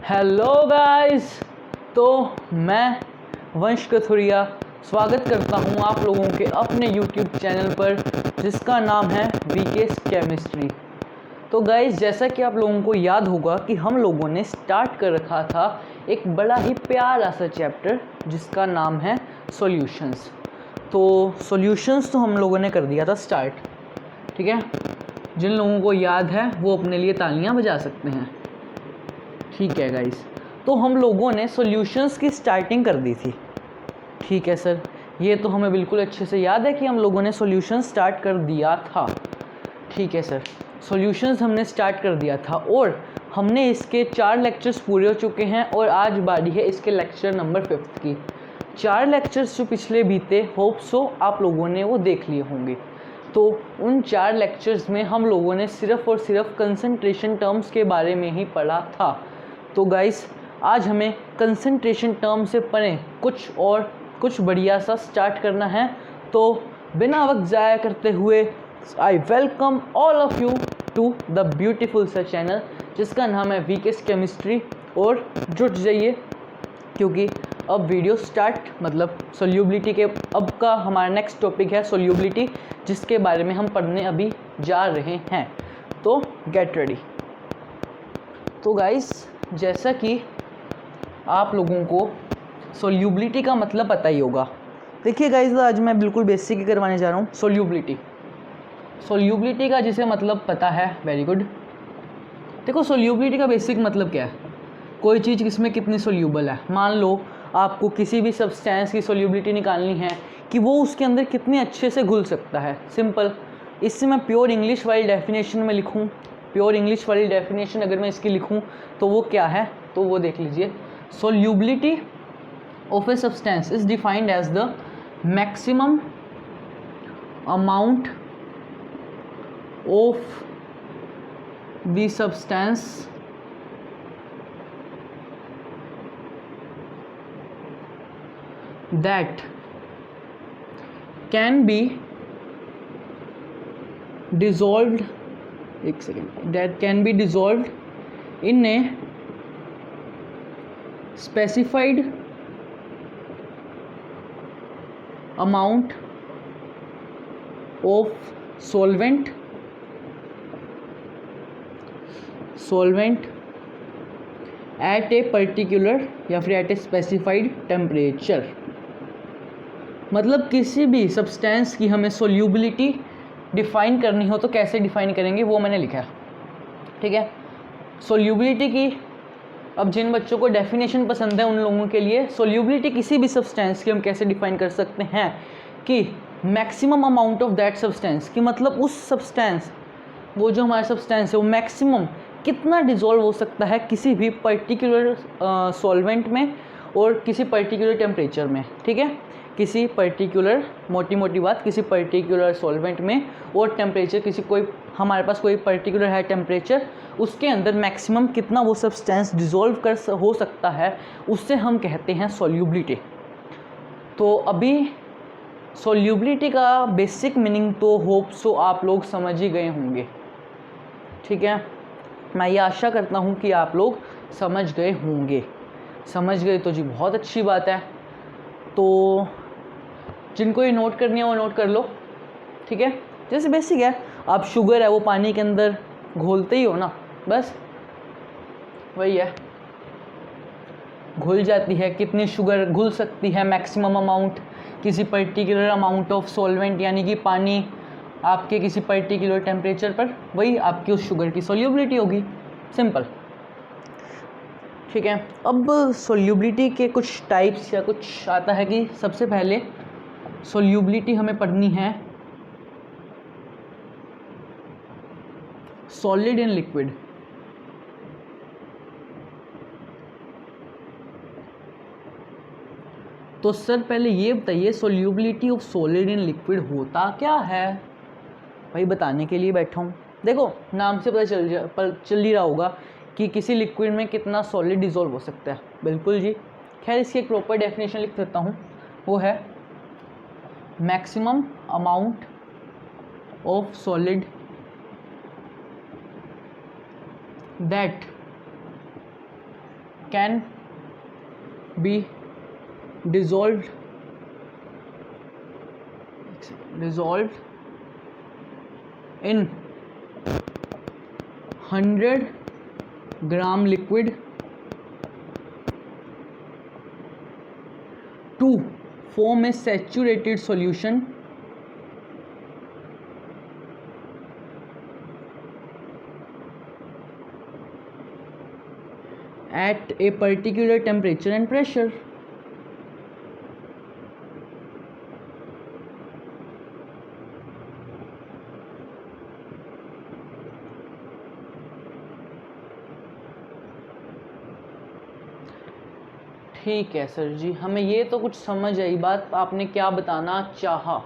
Hello guys. तो मैं वंश कथुरिया स्वागत करता हूं आप लोगों के अपने यूट्यूब चैनल पर जिसका नाम है वीकेस केमिस्ट्री। तो गाइस, जैसा कि आप लोगों को याद होगा कि हम लोगों ने स्टार्ट कर रखा था एक बड़ा ही प्यारा सा चैप्टर जिसका नाम है सॉल्यूशंस। तो सॉल्यूशंस तो हम लोगों ने कर दिया था स्टार्ट, ठीक है। जिन लोगों को याद है वो अपने लिए तालियां बजा सकते हैं, ठीक है गाइस। तो हम लोगों ने सॉल्यूशंस की स्टार्टिंग कर दी थी, ठीक है सर। ये तो हमें बिल्कुल अच्छे से याद है कि हम लोगों ने सॉल्यूशन स्टार्ट कर दिया था, ठीक है सर। सॉल्यूशंस हमने स्टार्ट कर दिया था और हमने इसके 4 लेक्चर्स पूरे हो चुके हैं और आज बारी है इसके लेक्चर नंबर 5 की। 4 लेक्चर्स जो पिछले बीते होप सो आप लोगों ने वो देख लिए होंगे। तो उन 4 लेक्चर्स में हम लोगों ने सिर्फ और सिर्फ कंसंट्रेशन टर्म्स के बारे में ही पढ़ा था। तो गाइस, आज हमें कंसंट्रेशन टर्म से परे कुछ बढ़िया सा स्टार्ट करना है। तो बिना वक्त ज़ाया करते हुए I welcome all of you to the beautiful सा चैनल जिसका नाम है वीकेस केमिस्ट्री। और जुट जाइए क्योंकि अब वीडियो स्टार्ट मतलब सोल्यूबिलिटी के अब का हमारा नेक्स्ट टॉपिक है सोल्यूबिलिटी, जिसके बारे में हम पढ़ने अभी जा रहे हैं। तो गेट रेडी। तो गाइस, जैसा कि आप लोगों को सोल्यूबिलिटी का मतलब पता ही होगा। देखिए गाइस, आज मैं बिल्कुल बेसिक ही करवाने जा रहा हूँ। सोल्यूबिलिटी का जिसे मतलब पता है, वेरी गुड। देखो, सोल्यूबिलिटी का बेसिक मतलब क्या है? कोई चीज़ किसमें कितनी सोल्यूबल है। मान लो आपको किसी भी सब्सटेंस की सोल्यूबिलिटी निकालनी है कि वो उसके अंदर कितने अच्छे से घुल सकता है। सिंपल। इससे मैं प्योर इंग्लिश वाली डेफिनेशन में लिखूं, प्योर इंग्लिश वाली डेफिनेशन अगर मैं इसकी लिखूं तो वो क्या है, तो वो देख लीजिए। Solubility of a substance is defined as the maximum amount of the substance that can be dissolved in a specified amount of solvent at a particular या फिर at a specified temperature। मतलब किसी भी सब्सटेंस की हमें solubility define करनी हो तो कैसे डिफ़ाइन करेंगे वो मैंने लिखा है, ठीक है। सोल्यूबिलिटी की अब जिन बच्चों को डेफिनेशन पसंद है उन लोगों के लिए सोल्यूबिलिटी किसी भी सब्सटेंस की हम कैसे डिफ़ाइन कर सकते हैं कि maximum amount of that substance, कि मतलब उस सब्सटेंस, वो जो हमारा सब्सटेंस है वो मैक्सिमम कितना डिज़ोल्व हो सकता है किसी भी पर्टिकुलर सॉल्वेंट में और किसी पर्टिकुलर टेम्परेचर में, ठीक है। किसी पर्टिकुलर, मोटी बात, किसी पर्टिकुलर सॉल्वेंट में और टेम्परेचर, किसी कोई हमारे पास कोई पर्टिकुलर है टेम्परेचर, उसके अंदर मैक्सिमम कितना वो सब्सटेंस डिज़ोल्व हो सकता है, उससे हम कहते हैं सोल्यूबिलिटी। तो अभी सोल्यूबिलिटी का बेसिक मीनिंग तो होप सो आप लोग समझ ही गए होंगे, ठीक है। मैं ये आशा करता हूँ कि आप लोग समझ गए होंगे। समझ गए तो जी बहुत अच्छी बात है। तो जिनको ये नोट करनी है वो नोट कर लो, ठीक है। जैसे बेसिक है, आप शुगर है वो पानी के अंदर घोलते ही हो ना, बस वही है, घुल जाती है। कितनी शुगर घुल सकती है? मैक्सिमम अमाउंट किसी पर्टिकुलर अमाउंट ऑफ सॉल्वेंट, यानी कि पानी आपके किसी पर्टिकुलर टेम्परेचर पर, वही आपकी उस शुगर की सोल्यूबिलिटी होगी। सिंपल, ठीक है। अब सोल्यूबिलिटी के कुछ टाइप्स या कुछ आता है कि सबसे पहले सोल्यूबिलिटी हमें पढ़नी है सॉलिड इन लिक्विड। तो सर पहले ये बताइए solubility of solid in liquid होता क्या है? भाई बताने के लिए बैठा हूँ। देखो, नाम से पता चल ही रहा होगा कि किसी लिक्विड में कितना सॉलिड डिज़ोल्व हो सकता है। बिल्कुल जी। खैर, इसकी एक प्रॉपर डेफिनेशन लिख देता हूँ, वो है maximum amount of solid that can B dissolved in 100 gram liquid to form a saturated solution at a particular temperature and pressure. ठीक है सर जी, हमें ये तो कुछ समझ आई बात, आपने क्या बताना चाहा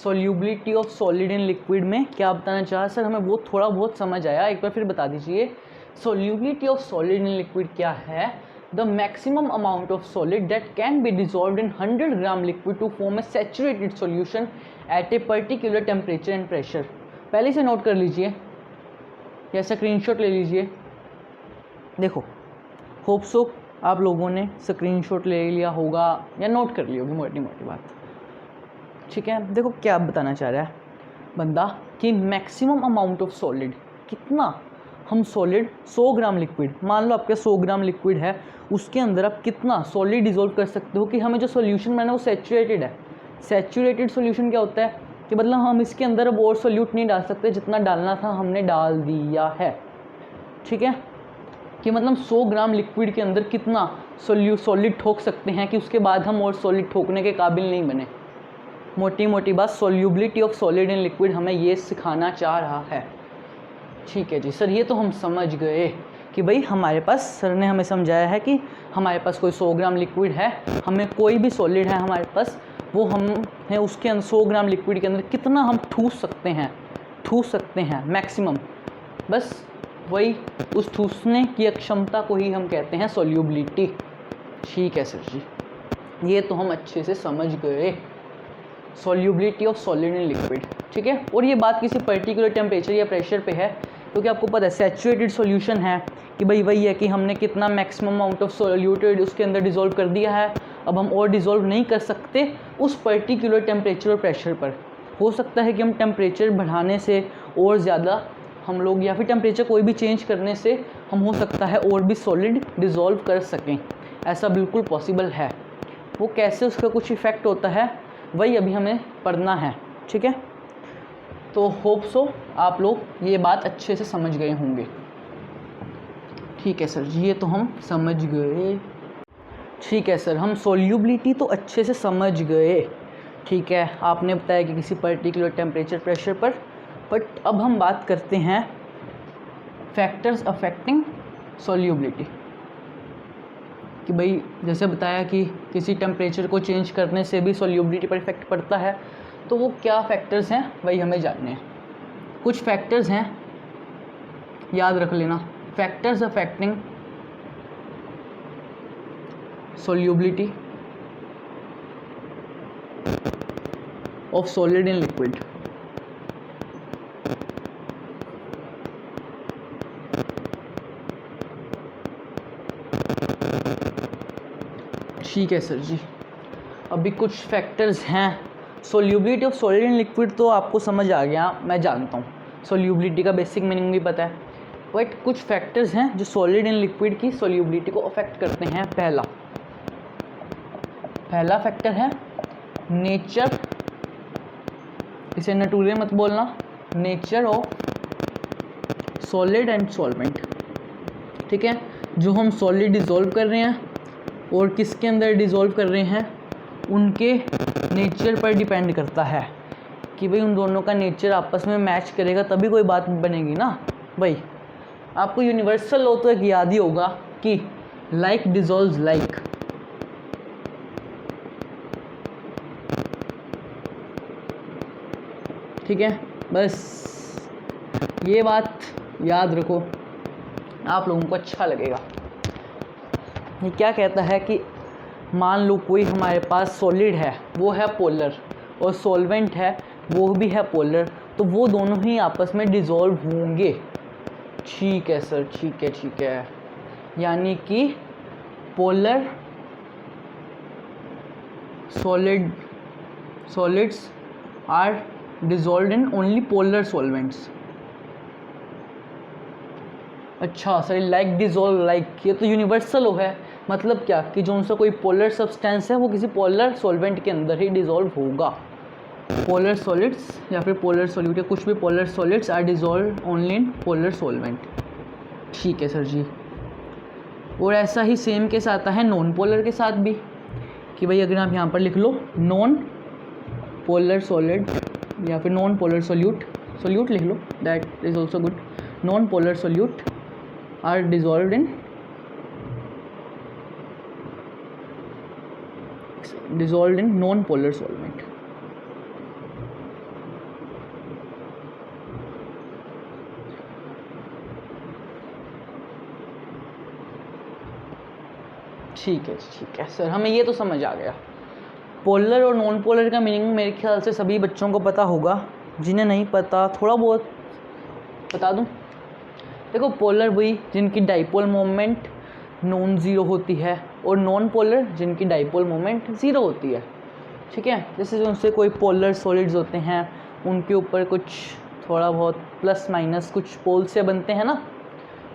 solubility of solid in liquid में क्या बताना चाहा सर, हमें वो थोड़ा बहुत समझ आया, एक बार फिर बता दीजिए। Solubility of solid in liquid क्या है? The maximum amount of solid that can be dissolved in 100 gram liquid to form a saturated solution at a particular temperature and pressure. पहले से नोट कर लीजिए या स्क्रीनशॉट ले लीजिए। देखो, होप सो आप लोगों ने स्क्रीनशॉट ले लिया होगा या नोट कर ली होगी मोटी मोटी बात। ठीक है, देखो क्या बताना चाह रहा है बंदा कि मैक्सिमम अमाउंट ऑफ सॉलिड, कितना हम सॉलिड 100 ग्राम लिक्विड, मान लो आपके 100 ग्राम लिक्विड है, उसके अंदर आप कितना सॉलिड डिजोल्व कर सकते हो कि हमें जो सॉल्यूशन बना वो सैचुरेटेड है। सैचुरेटेड सॉल्यूशन क्या होता है कि मतलब हम इसके अंदर अब और सॉल्यूट नहीं डाल सकते, जितना डालना था हमने डाल दिया है। ठीक है, कि मतलब 100 ग्राम लिक्विड के अंदर कितना सॉलिड ठोक सकते हैं कि उसके बाद हम और सॉलिड ठोकने के काबिल नहीं बने। मोटी मोटी बात solubility of solid in liquid हमें ये सिखाना चाह रहा है। ठीक है जी सर, ये तो हम समझ गए कि भाई हमारे पास, सर ने हमें समझाया है कि हमारे पास कोई 100 ग्राम लिक्विड है, हमें कोई भी सॉलिड है हमारे पास, वो हम है उसके अंदर 100 ग्राम लिक्विड के अंदर कितना हम ठूस सकते हैं मैक्सिमम, बस वही उस ठूसने की क्षमता को ही हम कहते हैं सोल्यूबिलिटी। ठीक है सर जी, ये तो हम अच्छे से समझ गए solubility of solid in liquid. ठीक है, और ये बात किसी पर्टिकुलर टेम्परेचर या प्रेशर पे है, क्योंकि आपको पता है सैचुरेटेड सॉल्यूशन है कि भाई वही है कि हमने कितना मैक्सिमम अमाउंट ऑफ सॉल्यूटेड उसके अंदर डिज़ोल्व कर दिया है, अब हम और डिज़ोल्व नहीं कर सकते उस पर्टिकुलर टेम्परेचर और प्रेशर पर। हो सकता है कि हम टेम्परेचर बढ़ाने से और ज़्यादा हम लोग, या फिर टेम्परेचर कोई भी चेंज करने से हम हो सकता है और भी सॉलिड डिज़ोल्व कर सकें, ऐसा बिल्कुल पॉसिबल है। वो कैसे उसका कुछ इफ़ेक्ट होता है वही अभी हमें पढ़ना है। ठीक है, तो होप सो आप लोग ये बात अच्छे से समझ गए होंगे। ठीक है सर जी, ये तो हम समझ गए। ठीक है सर, हम सोल्यूबिलिटी तो अच्छे से समझ गए। ठीक है, आपने बताया कि किसी पर्टिकुलर टेम्परेचर प्रेशर पर, बट अब हम बात करते हैं फैक्टर्स अफेक्टिंग सोल्यूबिलिटी, कि भाई जैसे बताया कि किसी टेम्परेचर को चेंज करने से भी सोल्यूबिलिटी पर इफेक्ट पड़ता है, तो वो क्या फैक्टर्स हैं वही हमें जानने हैं। कुछ फैक्टर्स हैं, याद रख लेना, factors affecting solubility of solid in liquid. ठीक है सर जी, अभी कुछ फैक्टर्स हैं। Solubility of solid in liquid तो आपको समझ आ गया, मैं जानता हूँ, सोल्यूबिलिटी का बेसिक मीनिंग भी पता है, बट कुछ फैक्टर्स हैं जो सॉलिड इन लिक्विड की सोल्यूबिलिटी को अफेक्ट करते हैं। पहला फैक्टर है नेचर, इसे नटूरे मत बोलना, nature of solid and solvent. ठीक है, जो हम सॉलिड डिज़ोल्व कर रहे हैं और किसके अंदर डिज़ोल्व कर रहे हैं, उनके नेचर पर डिपेंड करता है कि भाई उन दोनों का नेचर आपस में मैच करेगा तभी कोई बात बनेगी ना। भाई आपको यूनिवर्सल लॉ तो एक याद ही होगा कि लाइक डिज़ोल्व्स लाइक। ठीक है, बस ये बात याद रखो, आप लोगों को अच्छा लगेगा। ये क्या कहता है कि मान लो कोई हमारे पास सॉलिड है, वो है पोलर, और सॉल्वेंट है वो भी है पोलर, तो वो दोनों ही आपस में डिज़ोल्व होंगे। ठीक है सर, ठीक है, यानी कि polar solids are dissolved in only polar solvents। अच्छा सर, लाइक डिजोल्व लाइक, ये तो यूनिवर्सल है। मतलब क्या कि जो उनसे कोई पोलर सब्सटेंस है वो किसी पोलर सॉल्वेंट के अंदर ही डिजोल्व होगा। पोलर सॉलिड्स या फिर पोलर सॉल्यूट या कुछ भी polar solids are dissolve only in polar solvent. ठीक है सर जी। और ऐसा ही सेम केस आता है नॉन पोलर के साथ भी, कि भाई अगर आप यहाँ पर लिख लो नॉन पोलर सॉलिड या फिर नॉन पोलर सोल्यूट लिख लो, that is also good. Non polar solute are dissolved in non polar solvent. ठीक है सर, हमें ये तो समझ आ गया। पोलर और नॉन पोलर का मीनिंग मेरे ख्याल से सभी बच्चों को पता होगा। जिन्हें नहीं पता थोड़ा बहुत बता दूं। देखो, पोलर वही जिनकी डाइपोल मोमेंट नॉन ज़ीरो होती है, और नॉन पोलर जिनकी डाइपोल मोमेंट ज़ीरो होती है। ठीक है, जैसे जो उनसे कोई पोलर सॉलिड्स होते हैं उनके ऊपर कुछ थोड़ा बहुत प्लस माइनस कुछ पोल से बनते हैं ना,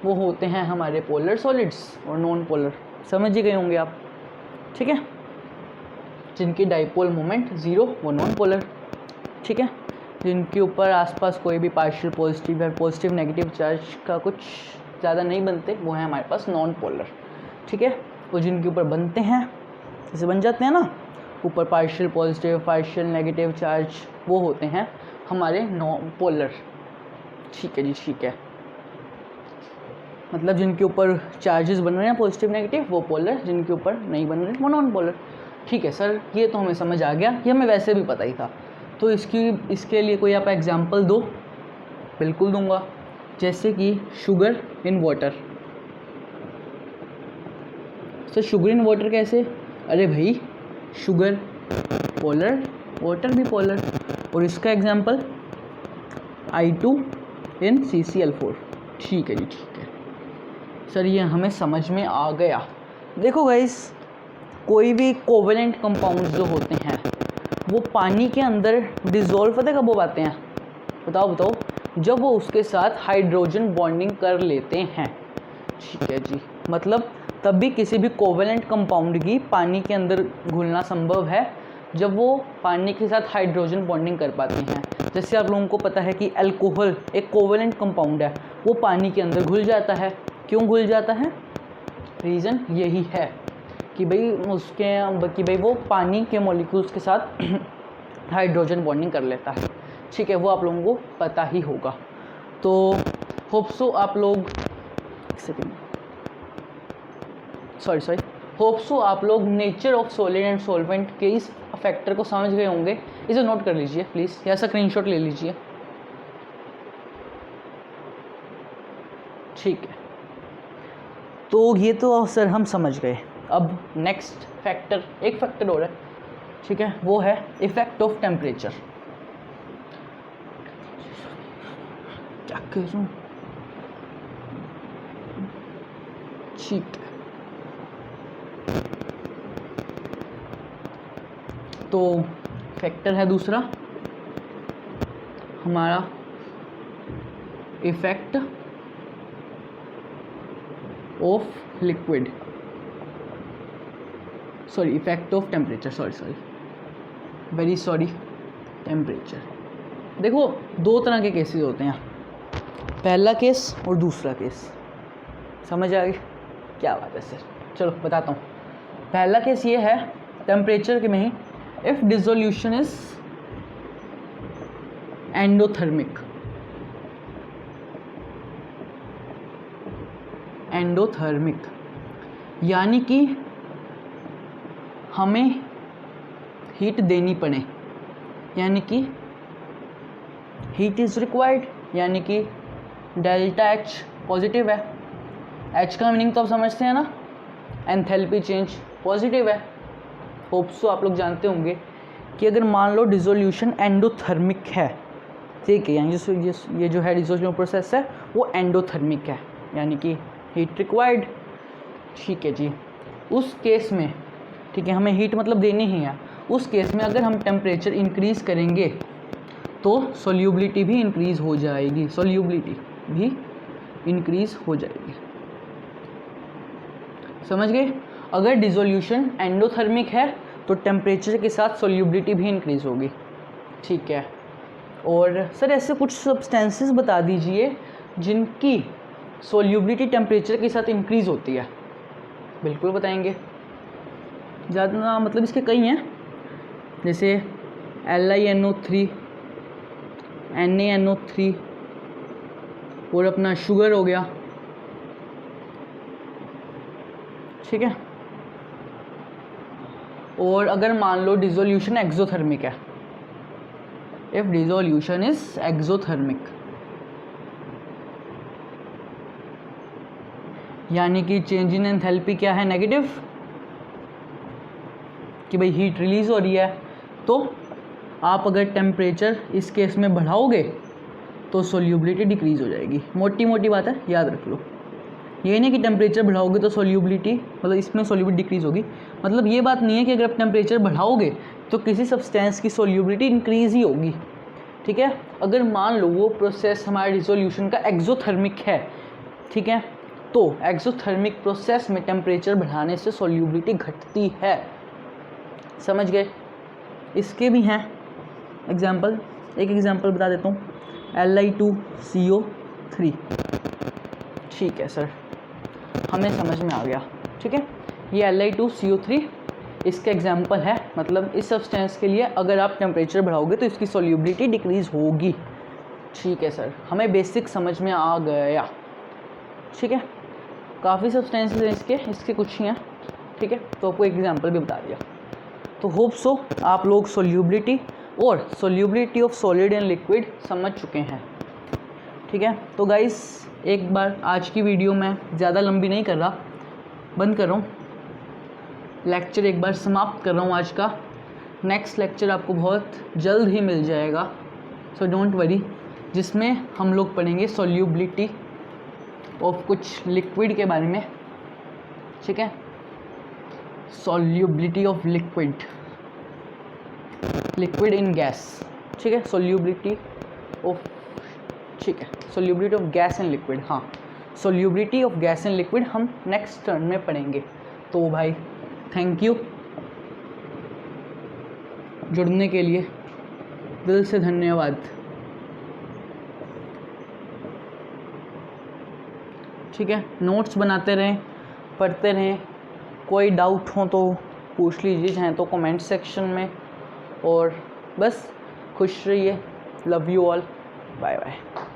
वो होते हैं हमारे पोलर सॉलिड्स। और नॉन पोलर समझ ही गए होंगे आप। ठीक है, जिनकी डाइपोल मोमेंट ज़ीरो वो नॉन पोलर। ठीक है, जिनके ऊपर आसपास कोई भी पार्शियल पॉजिटिव या पॉजिटिव नेगेटिव चार्ज का कुछ ज़्यादा नहीं बनते, वो है हमारे पास नॉन पोलर। ठीक है, वो जिनके ऊपर बनते हैं, जैसे बन जाते हैं ना ऊपर partial positive partial negative charge, वो होते हैं हमारे नॉन पोलर। ठीक है जी, ठीक है। मतलब जिनके ऊपर चार्जेस बन रहे हैं पॉजिटिव नेगेटिव वो पोलर, जिनके ऊपर नहीं बन रहे वो नॉन पोलर। ठीक है सर, ये तो हमें समझ आ गया, ये हमें वैसे भी पता ही था। तो इसके लिए कोई आप एग्जांपल दो। बिल्कुल दूंगा, जैसे कि sugar in water. Sir sugar in water कैसे? अरे भाई, शुगर पोलर, वाटर भी पोलर। और इसका एग्जांपल I2 इन CCl4। ठीक है जी, ठीक है सर, ये हमें समझ में आ गया। देखो गाइस, कोई भी कोवेलेंट कंपाउंड्स जो होते हैं वो पानी के अंदर डिज़ोल्व पता कब हो पाते हैं? बताओ। जब वो उसके साथ हाइड्रोजन बॉन्डिंग कर लेते हैं। ठीक है जी, मतलब तभी किसी भी कोवेलेंट कंपाउंड की पानी के अंदर घुलना संभव है जब वो पानी के साथ हाइड्रोजन बॉन्डिंग कर पाते हैं। जैसे आप लोगों को पता है कि अल्कोहल एक कोवेलेंट कंपाउंड है, वो पानी के अंदर घुल जाता है। क्यों घुल जाता है? रीज़न यही है कि भाई वो पानी के मॉलिक्यूल्स के साथ हाइड्रोजन बॉन्डिंग कर लेता है। ठीक है, वो आप लोगों को पता ही होगा। तो होप सो आप लोग nature of solid and solvent के इस फैक्टर को समझ गए होंगे। इसे नोट कर लीजिए प्लीज़, या स्क्रीनशॉट ले लीजिए। ठीक है, तो ये तो सर हम समझ गए। अब नेक्स्ट फैक्टर, एक फैक्टर और है। ठीक है, वो है इफेक्ट ऑफ टेम्परेचर। क्या करूं? ठीक है, तो फैक्टर है दूसरा हमारा effect of liquid, sorry effect of temperature, temperature. देखो, दो तरह के केसेस होते हैं, पहला केस और दूसरा केस। समझ आ गई? क्या बात है सर, चलो बताता हूँ। पहला केस ये है टेम्परेचर के में ही, इफ डिसोल्यूशन इज एंडोथर्मिक। यानी कि हमें हीट देनी पड़े, यानी कि हीट इज़ रिक्वायर्ड, यानी कि डेल्टा H पॉजिटिव है। H का मीनिंग तो आप समझते हैं ना, एंथैल्पी चेंज पॉजिटिव है। होप सो आप लोग जानते होंगे कि अगर मान लो डिसोल्यूशन एंडोथर्मिक है, ठीक है, यानी ये जो है डिसोल्यूशन प्रोसेस है वो एंडोथर्मिक है, यानी कि हीट रिक्वायर्ड। ठीक है जी, उस केस में, ठीक है, हमें हीट मतलब देनी ही है, उस केस में अगर हम टेम्परेचर इंक्रीज़ करेंगे तो सोल्यूबिलिटी भी इंक्रीज़ हो जाएगी, सोल्यूबिलिटी भी इंक्रीज़ हो जाएगी। समझ गए? अगर डिसोल्यूशन एंडोथर्मिक है तो टेम्परेचर के साथ सोल्यूबिलिटी भी इंक्रीज़ होगी, ठीक है। और सर ऐसे कुछ सब्सटेंसेस बता दीजिए जिनकी सोल्यूबिलिटी टेम्परेचर के साथ इंक्रीज़ होती है। बिल्कुल बताएंगे, ज़्यादा मतलब इसके कई हैं, जैसे LiNO3, NaNO3 और अपना शुगर हो गया, ठीक है। और अगर मान लो डिसोल्यूशन एक्सोथर्मिक है, इफ डिसोल्यूशन इज एक्सोथर्मिक, यानी कि चेंज इन एंथैल्पी क्या है, नेगेटिव, कि भाई हीट रिलीज हो रही है, तो आप अगर टेम्परेचर इस केस में बढ़ाओगे तो सोल्यूबिलिटी डिक्रीज़ हो जाएगी। मोटी मोटी बात है, याद रख लो। ये नहीं कि टेम्परेचर बढ़ाओगे तो सोल्यूबिलिटी, मतलब इसमें सोल्यूबिलिटी डिक्रीज़ होगी, मतलब ये बात नहीं है कि अगर आप टेम्परेचर बढ़ाओगे तो किसी सब्सटेंस की सोल्यूबिलिटी इंक्रीज़ ही होगी, ठीक है। अगर मान लो वो प्रोसेस हमारे डिसोल्यूशन का एक्सोथर्मिक है, ठीक है, तो एक्सोथर्मिक प्रोसेस में टेम्परेचर बढ़ाने से सोल्यूबिलिटी घटती है। समझ गए? इसके भी हैं एग्जाम्पल, एक एग्जाम्पल बता देता हूँ, Li2CO3, ठीक है सर, हमें समझ में आ गया, ठीक है। ये Li2CO3 इसका एग्जाम्पल है, मतलब इस सब्सटेंस के लिए अगर आप टेम्परेचर बढ़ाओगे तो इसकी सोल्यूबिलिटी डिक्रीज़ होगी, ठीक है सर, हमें बेसिक समझ में आ गया, ठीक है। काफ़ी सब्सटेंसेस हैं इसके कुछ ही हैं, ठीक है, तो आपको एक एग्जाम्पल भी बता दिया। तो होप सो आप लोग सोल्यूबिलिटी और solubility of solid and liquid समझ चुके हैं, ठीक है। तो गाइस एक बार आज की वीडियो में ज़्यादा लंबी नहीं कर रहा, बंद कर रहा हूँ, लेक्चर एक बार समाप्त कर रहा हूँ आज का। नेक्स्ट लेक्चर आपको बहुत जल्द ही मिल जाएगा, सो डोंट वरी, जिसमें हम लोग पढ़ेंगे सोल्यूबिलिटी ऑफ कुछ लिक्विड के बारे में, ठीक है, solubility of liquid in gas, ठीक है, सोल्यूबिलिटी ऑफ, ठीक है, solubility of gas and liquid, हाँ, solubility of gas and liquid हम नेक्स्ट टर्न में पढ़ेंगे। तो भाई थैंक यू जुड़ने के लिए, दिल से धन्यवाद, ठीक है। नोट्स बनाते रहें, पढ़ते रहें, कोई डाउट हो तो पूछ लीजिए, चाहे तो कमेंट सेक्शन में, और बस खुश रहिए, love you all, bye bye.